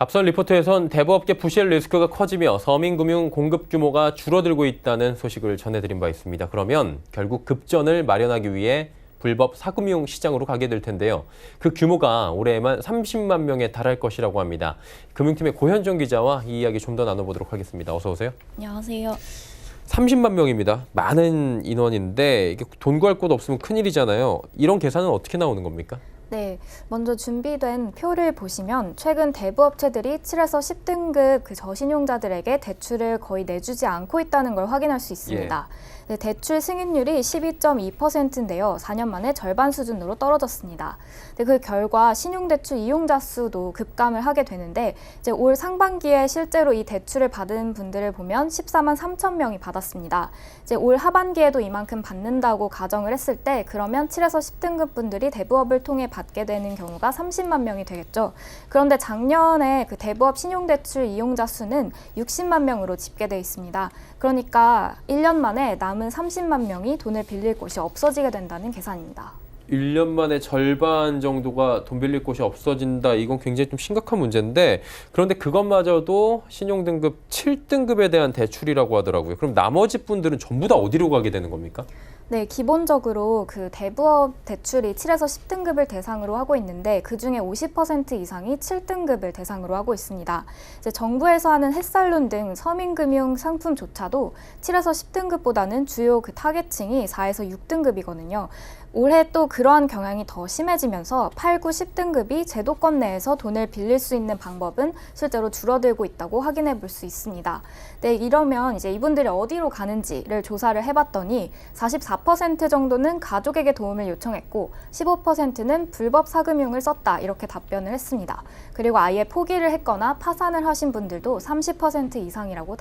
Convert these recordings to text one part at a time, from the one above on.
앞선 리포트에선 대부업계 부실 리스크가 커지며 서민금융 공급 규모가 줄어들고 있다는 소식을 전해드린 바 있습니다. 그러면 결국 급전을 마련하기 위해 불법 사금융 시장으로 가게 될 텐데요. 그 규모가 올해에만 30만 명에 달할 것이라고 합니다. 금융팀의 고현정 기자와 이 이야기 좀 더 나눠보도록 하겠습니다. 어서 오세요. 안녕하세요. 30만 명입니다. 많은 인원인데 이게 돈 구할 곳 없으면 큰일이잖아요. 이런 계산은 어떻게 나오는 겁니까? 네, 먼저 준비된 표를 보시면 최근 대부업체들이 7에서 10등급 그 저신용자들에게 대출을 거의 내주지 않고 있다는 걸 확인할 수 있습니다. 네, 대출 승인율이 12.2%인데요. 4년 만에 절반 수준으로 떨어졌습니다. 네, 그 결과 신용대출 이용자 수도 급감을 하게 되는데 이제 올 상반기에 실제로 이 대출을 받은 분들을 보면 14만 3천 명이 받았습니다. 이제 올 하반기에도 이만큼 받는다고 가정을 했을 때 그러면 7에서 10등급 분들이 대부업을 통해 받게 되는 경우가 30만 명이 되겠죠. 그런데 작년에 그 대부업 신용대출 이용자 수는 60만 명으로 집계돼 있습니다. 그러니까 1년 만에 남은 30만 명이 돈을 빌릴 곳이 없어지게 된다는 계산입니다. 1년 만에 절반 정도가 돈 빌릴 곳이 없어진다. 이건 굉장히 좀 심각한 문제인데 그런데 그것마저도 신용등급 7등급에 대한 대출이라고 하더라고요. 그럼 나머지 분들은 전부 다 어디로 가게 되는 겁니까? 네, 기본적으로 그 대부업 대출이 7에서 10등급을 대상으로 하고 있는데 그중에 50% 이상이 7등급을 대상으로 하고 있습니다. 이제 정부에서 하는 햇살론 등 서민금융 상품조차도 7에서 10등급보다는 주요 그 타겟층이 4에서 6등급이거든요. 올해 또 그러한 경향이 더 심해지면서 8, 9, 10등급이 제도권 내에서 돈을 빌릴 수 있는 방법은 실제로 줄어들고 있다고 확인해 볼 수 있습니다. 네, 이러면 이제 이분들이 어디로 가는지를 조사를 해봤더니 44% 정도는 가족에게 도움을 요청했고 15%는 불법 사금융을 썼다 이렇게 답변을 했습니다. 그리고 아예 포기를 했거나 파산을 하신 분들도 30% 이상이라고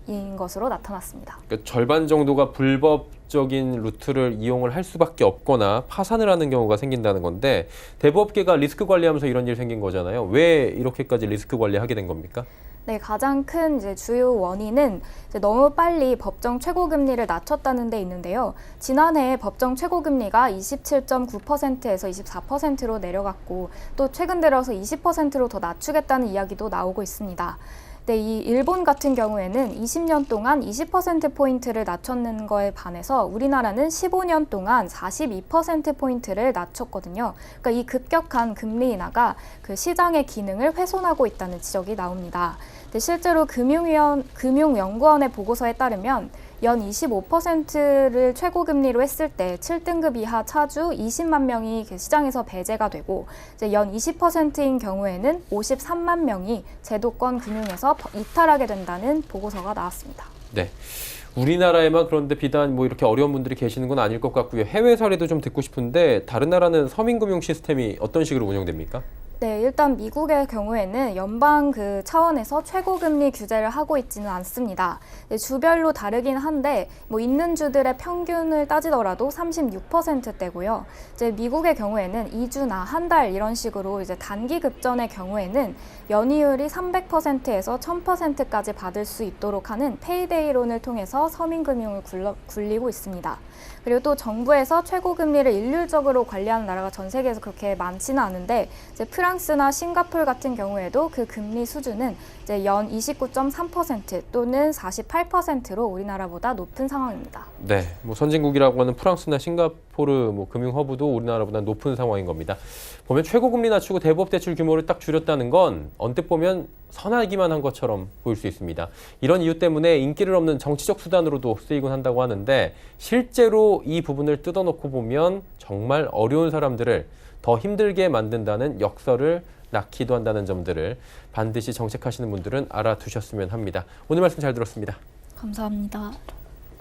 인 것으로 나타났습니다. 그러니까 절반 정도가 불법적인 루트를 이용을 할 수밖에 없거나 파산을 하는 경우가 생긴다는 건데 대부업계가 리스크 관리하면서 이런 일이 생긴 거잖아요. 왜 이렇게까지 리스크 관리하게 된 겁니까? 네, 가장 큰 이제 주요 원인은 이제 너무 빨리 법정 최고금리를 낮췄다는 데 있는데요. 지난해 법정 최고금리가 27.9%에서 24%로 내려갔고 또 최근 들어서 20%로 더 낮추겠다는 이야기도 나오고 있습니다. 네, 이 일본 같은 경우에는 20년 동안 20%포인트를 낮췄는 거에 반해서 우리나라는 15년 동안 42%포인트를 낮췄거든요. 그러니까 이 급격한 금리 인하가 그 시장의 기능을 훼손하고 있다는 지적이 나옵니다. 근데 실제로 금융연구원의 보고서에 따르면 연 25%를 최고금리로 했을 때 7등급 이하 차주 20만 명이 시장에서 배제가 되고 이제 연 20%인 경우에는 53만 명이 제도권 금융에서 이탈하게 된다는 보고서가 나왔습니다. 네. 우리나라에만 그런데 비단 뭐 이렇게 어려운 분들이 계시는 건 아닐 것 같고요. 해외 사례도 좀 듣고 싶은데 다른 나라는 서민금융 시스템이 어떤 식으로 운영됩니까? 네, 일단 미국의 경우에는 연방 그 차원에서 최고금리 규제를 하고 있지는 않습니다. 네, 주별로 다르긴 한데 뭐 있는 주들의 평균을 따지더라도 36%대고요. 이제 미국의 경우에는 2주나 한 달 이런 식으로 이제 단기 급전의 경우에는 연이율이 300%에서 1000%까지 받을 수 있도록 하는 페이데이론을 통해서 서민금융을 굴리고 있습니다. 그리고 또 정부에서 최고금리를 일률적으로 관리하는 나라가 전 세계에서 그렇게 많지는 않은데 이제 프랑스나 싱가포르 같은 경우에도 그 금리 수준은 이제 연 29.3% 또는 48%로 우리나라보다 높은 상황입니다. 네, 뭐 선진국이라고 하는 프랑스나 싱가포르 뭐 금융 허브도 우리나라보다 높은 상황인 겁니다. 보면 최고금리 낮추고 대부업 대출 규모를 딱 줄였다는 건 언뜻 보면 선하기만 한 것처럼 보일 수 있습니다. 이런 이유 때문에 인기를 얻는 정치적 수단으로도 쓰이곤 한다고 하는데 실제로 이 부분을 뜯어놓고 보면 정말 어려운 사람들을 더 힘들게 만든다는 역설을 낳기도 한다는 점들을 반드시 정책하시는 분들은 알아두셨으면 합니다. 오늘 말씀 잘 들었습니다. 감사합니다.